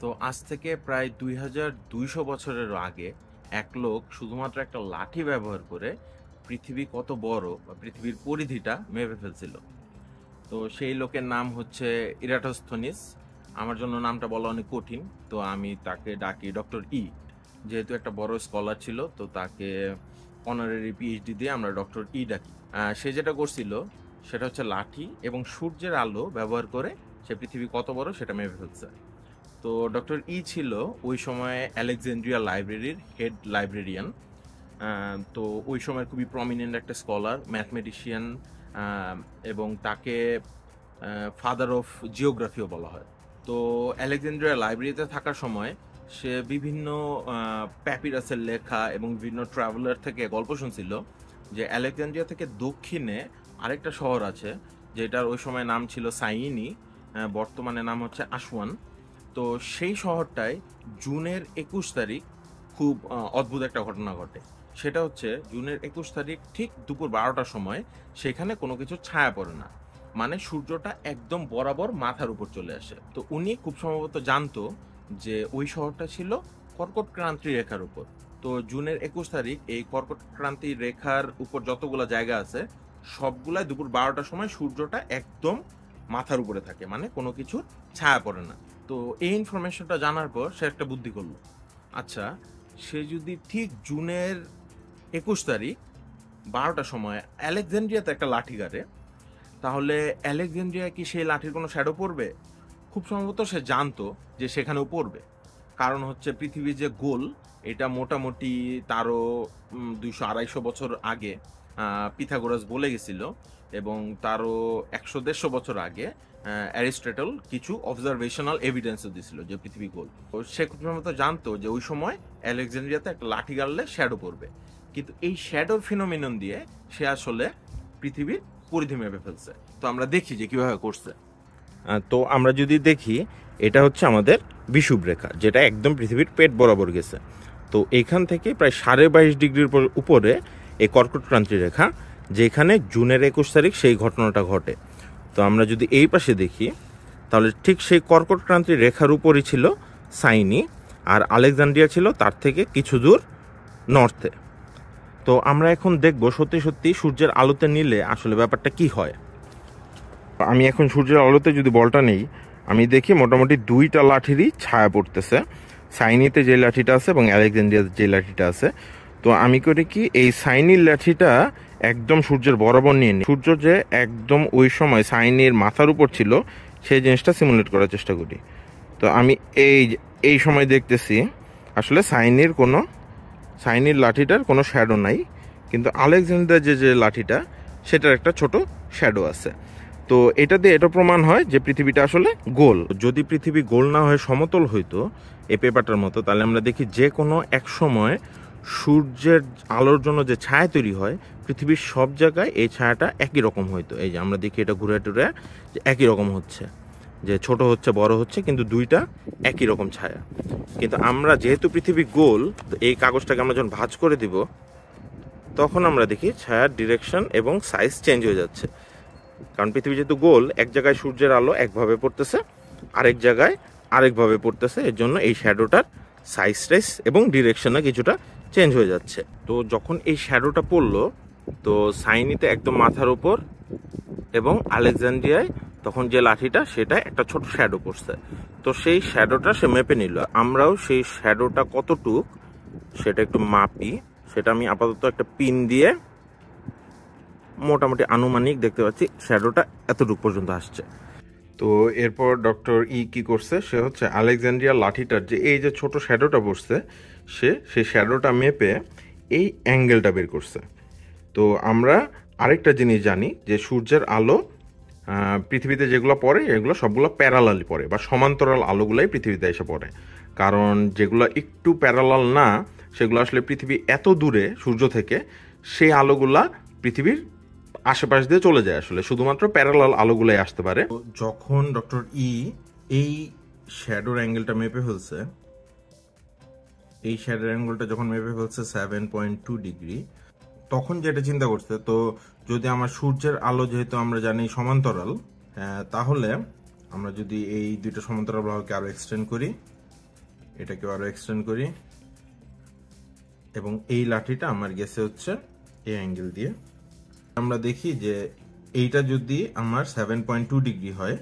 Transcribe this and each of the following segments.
তো আজ থেকে প্রায় 2200 বছরেরও আগে এক লোক শুধুমাত্র একটা লাঠি ব্যবহার করে পৃথিবী কত বড় বা পৃথিবীর পরিধিটা মেপে ফেলছিল। তো সেই লোকের নাম হচ্ছে ইরাটোস্থনিস। আমার জন্য নামটা বলা অনেক কঠিন, তো আমি তাকে ডাকি ডক্টর ই। যেহেতু একটা বড় স্কলার ছিল, তো তাকে অনারারি পিএইচডি দিয়ে আমরা ডক্টর ই ডাকি। সে যেটা করছিল সেটা হচ্ছে লাঠি এবং সূর্যের আলো ব্যবহার করে সে পৃথিবী কত বড় সেটা মেপে ফেলছে। তো ডক্টর ই ছিল ওই সময় আলেকজান্দ্রিয়া লাইব্রেরির হেড লাইব্রেরিয়ান। তো ওই সময় খুবই প্রমিনেন্ট একটা স্কলার, ম্যাথমেটিশিয়ান, এবং তাকে ফাদার অফ জিওগ্রাফিও বলা হয়। তো আলেকজান্দ্রিয়া লাইব্রেরিতে থাকার সময় সে বিভিন্ন প্যাপিরাসের লেখা এবং বিভিন্ন ট্রাভেলার থেকে গল্প শুনছিল যে আলেকজান্দ্রিয়া থেকে দক্ষিণে আরেকটা শহর আছে যেটার ওই সময় নাম ছিল সাইনি, বর্তমানে নাম হচ্ছে আসওয়ান। তো সেই শহরটায় জুনের 21 তারিখ খুব অদ্ভুত একটা ঘটনা ঘটে। সেটা হচ্ছে জুনের 21 তারিখ ঠিক দুপুর 12টার সময় সেখানে কোনো কিছু ছায়া পড়ে না, মানে সূর্যটা একদম বরাবর মাথার উপর চলে আসে। তো উনি খুব সম্ভবত জানতো যে ওই শহরটা ছিল কর্কট ক্রান্তি রেখার উপর। তো জুনের 21 তারিখ এই কর্কট ক্রান্তি রেখার উপর যতগুলা জায়গা আছে সবগুলাই দুপুর 12টার সময় সূর্যটা একদম মাথার উপরে থাকে, মানে কোনো কিছুর ছায়া পড়ে না। তো এই ইনফরমেশনটা জানার পর সে একটা বুদ্ধি করলো, আচ্ছা সে যদি ঠিক জুনের 21 তারিখ 12টার সময় আলেকজান্দ্রিয়াতে একটা লাঠি গাড়ে, তাহলে আলেকজান্দ্রিয়া কি সেই লাঠির কোনো শ্যাডো পড়বে? খুব সম্ভবত সে জানতো যে সেখানেও পড়বে, কারণ হচ্ছে পৃথিবী যে গোল এটা মোটামুটি তারও 200-250 বছর আগে পিথাগোরাস বলে গেছিল, এবং তারও 100-150 বছর আগে অ্যারিস্টটল কিছু অবজারভেশনাল এভিডেন্সও দিয়েছিল যে পৃথিবী গোল। সে খুব সম্ভবত জানতো যে ওই সময় আলেকজান্দ্রিয়াতে একটা লাঠি গাড়লে শ্যাডো পড়বে, কিন্তু এই শ্যাডোর ফিনোমিনন দিয়ে সে আসলে পৃথিবীর পরিধি মেপে ফেলছে। তো আমরা দেখি যে কিভাবে করছে। তো আমরা যদি দেখি, এটা হচ্ছে আমাদের বিষুব রেখা, যেটা একদম পৃথিবীর পেট বরাবর গেছে। তো এইখান থেকে প্রায় 22.5 ডিগ্রির উপরে এই কর্কট ক্রান্তি রেখা, যেখানে জুনের 21 তারিখ সেই ঘটনাটা ঘটে। তো আমরা যদি এই পাশে দেখি, তাহলে ঠিক সেই কর্কট ক্রান্তি রেখার উপরই ছিল সাইনি, আর আলেকজান্দ্রিয়া ছিল তার থেকে কিছু দূর নর্থে। তো আমরা এখন দেখব সত্যি সত্যি সূর্যের আলোতে নিলে আসলে ব্যাপারটা কি হয়। আমি এখন সূর্যের আলোতে যদি বলটা নেই, আমি দেখি মোটামুটি দুইটা লাঠিরই ছায়া পড়তেছে, সাইনিতে যে লাঠিটা আছে এবং আলেকজান্দ্রিয়াতে যে লাঠিটা আছে। তো আমি করি কি, এই সাইনির লাঠিটা একদম সূর্যের বরাবর নিয়ে নিই। সূর্য যে একদম ওই সময় সাইনির মাথার উপর ছিল সেই জিনিসটা সিমুলেট করার চেষ্টা করি। তো আমি এই সময় দেখতেছি আসলে সাইনির লাঠিটার কোনো শ্যাডো নাই, কিন্তু আলেকজান্দ্রিয়ার যে লাঠিটা সেটার একটা ছোট শ্যাডো আছে। তো এটা দিয়ে এটা প্রমাণ হয় যে পৃথিবীটা আসলে গোল। যদি পৃথিবী গোল না হয়ে সমতল হইতো এই পেপারটার মতো, তাহলে আমরা দেখি যে কোনো এক সময় সূর্যের আলোর জন্য যে ছায়া তৈরি হয় পৃথিবীর সব জায়গায় এই ছায়াটা একই রকম হইতো। এই যে আমরা দেখি এটা ঘুরে টুরে যে একই রকম হচ্ছে, যে ছোট হচ্ছে বড় হচ্ছে, কিন্তু দুইটা একই রকম ছায়া। কিন্তু আমরা যেহেতু পৃথিবী গোল, তো এই কাগজটাকে আমরা যখন ভাঁজ করে দিব তখন আমরা দেখি ছায়ার ডিরেকশন এবং সাইজ চেঞ্জ হয়ে যাচ্ছে। কারণ পৃথিবী যেহেতু গোল, এক জায়গায় সূর্যের আলো একভাবে পড়তেছে, আরেক জায়গায় আরেকভাবে পড়তেছে, এর জন্য এই শ্যাডোটার সাইজ টাইজ এবং ডিরেকশনটা কিছুটা চেঞ্জ হয়ে যাচ্ছে। তো যখন এই শ্যাডোটা পড়লো, তো সাইনিতে একদম মাথার উপর এবং আলেকজান্দ্রিয়ায় তখন যে লাঠিটা সেটা একটা ছোট শ্যাডো পড়ছে। তো সেই শ্যাডোটা সে মেপে নিল। আমরাও সেই শ্যাডোটা কতটুক সেটা একটু মাপি। সেটা আমি আপাতত একটা পিন দিয়ে মোটামুটি আনুমানিক দেখতে পাচ্ছি শ্যাডোটা এতটুকু পর্যন্ত আসছে। তো এরপর ডক্টর ই কি করছে, সে হচ্ছে আলেকজান্দ্রিয়া লাঠিটার যে এই যে ছোট শ্যাডোটা পড়ছে সেই শ্যাডোটা মেপে এই অ্যাঙ্গেলটা বের করছে। তো আমরা আরেকটা জিনিস জানি যে সূর্যের আলো পৃথিবীতে যেগুলো পড়ে এগুলো সবগুলো প্যারালালি পড়ে, বা সমান্তরাল আলোগুলাই পৃথিবীতে এসে পড়ে। কারণ যেগুলো একটু প্যারালাল না সেগুলো আসলে পৃথিবী এত দূরে সূর্য থেকে, সেই আলোগুলা পৃথিবীর আশেপাশ দিয়ে চলে যায়, আসলে শুধুমাত্র প্যারালাল আলোগুলাই আসতে পারে। যখন ডক্টর ই এই শ্যাডোর অ্যাঙ্গেলটা মেপে ফেলছে, এই শ্যাডোর অ্যাঙ্গেলটা যখন মেপে ফেলছে 7.2 ডিগ্রি, তখন যেটা চিন্তা করছে, তো যদি আমার সূর্যের আলো যেহেতু আমরা জানি সমান্তরাল, তাহলে আমরা যদি এই দুইটা সমান্তরাল বাহুকে আরো এক্সটেন্ড করি, এটাকে আরো এক্সটেন্ড করি, এবং এই লাঠিটা আমার গেছে হচ্ছে এই অ্যাঙ্গেল দিয়ে। আমরা দেখি যে এইটা যদি আমার 7.2 ডিগ্রি হয়,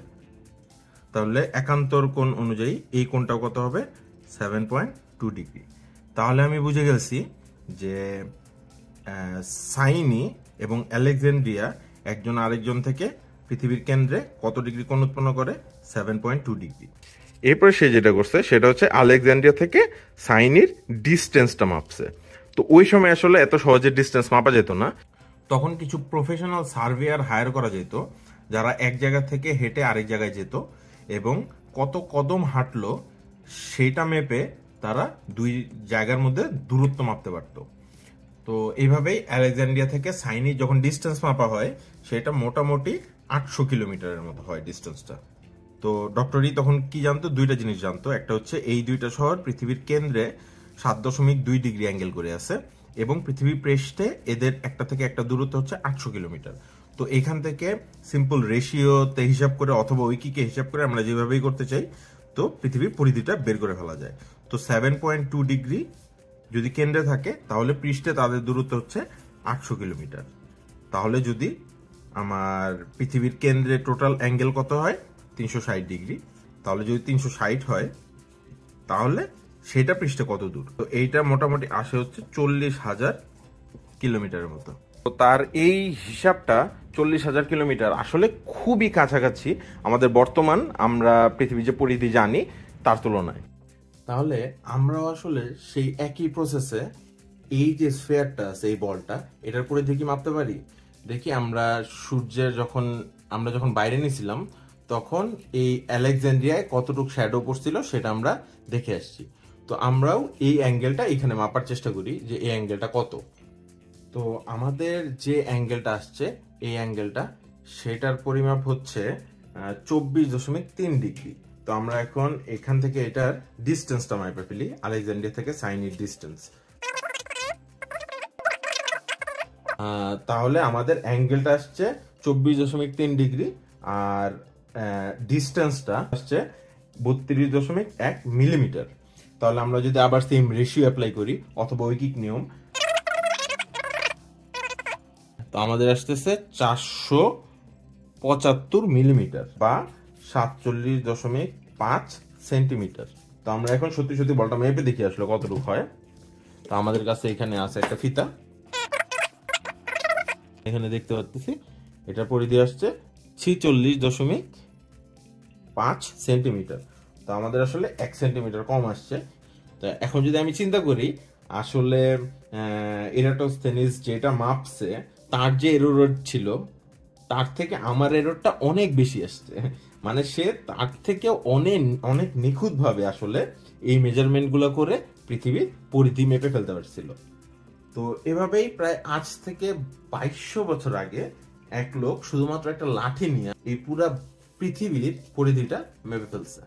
তাহলে একান্তর কোণ অনুযায়ী এই কোণটাও কত হবে? 7.2 ডিগ্রি। তাহলে আমি বুঝে গেছি যে সাইনি এবং আলেকজান্দ্রিয়া একজন আরেকজন থেকে পৃথিবীর কেন্দ্রে কত ডিগ্রি কোণ উৎপন্ন করে? 7.2 ডিগ্রি। এরপরে সে যেটা করছে সেটা হচ্ছে আলেকজান্দ্রিয়া থেকে সাইনির ডিস্টেন্সটা মাপছে। তো ওই সময় আসলে এত সহজে ডিস্টেন্স মাপা যেত না, তখন কিছু প্রফেশনাল সার্ভেয়ার হায়ার করা যেত, যারা এক জায়গা থেকে হেঁটে আরেক জায়গায় যেত এবং কত কদম হাঁটলো সেটা মেপে তারা দুই জায়গার মধ্যে দূরত্ব মাপতে পারত। তো এইভাবেই আলেকজান্দ্রিয়া থেকে সাইনি যখন ডিস্টেন্স মাপা হয়, সেটা মোটামুটি 800 কিলোমিটারের মতো হয় ডিস্টেন্সটা। তো ডক্টর ই তখন কি জানতো? দুইটা জিনিস জানতো। একটা হচ্ছে এই দুইটা শহর পৃথিবীর কেন্দ্রে 7.2 ডিগ্রি অ্যাঙ্গেল করে আছে, এবং পৃথিবী পৃষ্ঠে এদের একটা থেকে একটা দূরত্ব হচ্ছে 800 কিলোমিটার। তো এখান থেকে সিম্পল রেশিওতে হিসাব করে অথবা উইকিকে হিসাব করে আমরা যেভাবেই করতে চাই, তো পৃথিবীর পরিধিটা বের করে ফেলা যায়। তো 7.2 ডিগ্রি যদি কেন্দ্রে থাকে, তাহলে পৃষ্ঠে তাদের দূরত্ব হচ্ছে 800 কিলোমিটার। তাহলে যদি আমার পৃথিবীর কেন্দ্রে টোটাল অ্যাঙ্গেল কত হয়? 360 ডিগ্রি। তাহলে যদি 360 হয়, তাহলে সেটা পৃষ্ঠে কত দূর? তো এইটা মোটামুটি আসে হচ্ছে 40,000 কিলোমিটারের মতো। তো তার এই হিসাবটা 40,000 কিলোমিটার আসলে খুবই কাছাকাছি আমাদের বর্তমান আমরা পৃথিবীর যে পরিধি জানি তার তুলনায়। তাহলে আমরাও আসলে সেই একই প্রসেসে এই যে স্ফিয়ারটা আছে, এই বলটা, এটার পরিধি কি মাপতে পারি? দেখি আমরা সূর্যের আমরা যখন বাইরে নিয়েছিলাম, তখন এই আলেকজান্দ্রিয়ায় কতটুকু শ্যাডো পড়ছিল সেটা আমরা দেখে আসছি। তো আমরাও এই অ্যাঙ্গেলটা এখানে মাপার চেষ্টা করি যে এই অ্যাঙ্গেলটা কত। তো আমাদের যে অ্যাঙ্গেলটা আসছে, এই অ্যাঙ্গেলটা, সেটার পরিমাপ হচ্ছে 24.3 ডিগ্রি। তো আমরা এখন এখান থেকে এটার ডিস্টেন্সটা মাপে ফেলি, আলেকজান্দ্রিয়া থেকে সাইনির ডিস্টেন্স। তাহলে আমাদের অ্যাঙ্গেলটা আসছে 24.3 ডিগ্রি, আর ডিস্টেন্সটা আসছে 32.1 মিলিমিটার। তাহলে আমরা যদি আবার সেম রেশিও অ্যাপ্লাই করি অথবা ঐকিক নিয়ম, তো আমাদের আসতেছে 475 মিলিমিটার বা 47.5 সেন্টিমিটার। তো আমরা এখন সত্যি সত্যি বলটা মেপে দেখি আসলে কতটুকু হয়। তো আমাদের কাছে এখানে আছে একটা ফিতা, এখানে দেখতে পাচ্ছি এটার পরিধি আসছে 46.5 সেন্টিমিটার। তো আমাদের আসলে 1 সেন্টিমিটার কম আসছে। তো এখন যদি আমি চিন্তা করি, আসলে এরাটোস্থেনিস যেটা মাপছে তার যে এরর ছিল, তার থেকে আমার এররটা অনেক বেশি আসছে। মানে সে তার থেকে অনেক অনেক নিখুঁতভাবে আসলে এই মেজারমেন্টগুলো করে পৃথিবীর পরিধি মেপে ফেলতে পারছিল। তো এভাবেই প্রায় আজ থেকে 2200 বছর আগে এক লোক শুধুমাত্র একটা লাঠি নিয়ে এই পুরা পৃথিবীর পরিধিটা মেপে ফেলছে।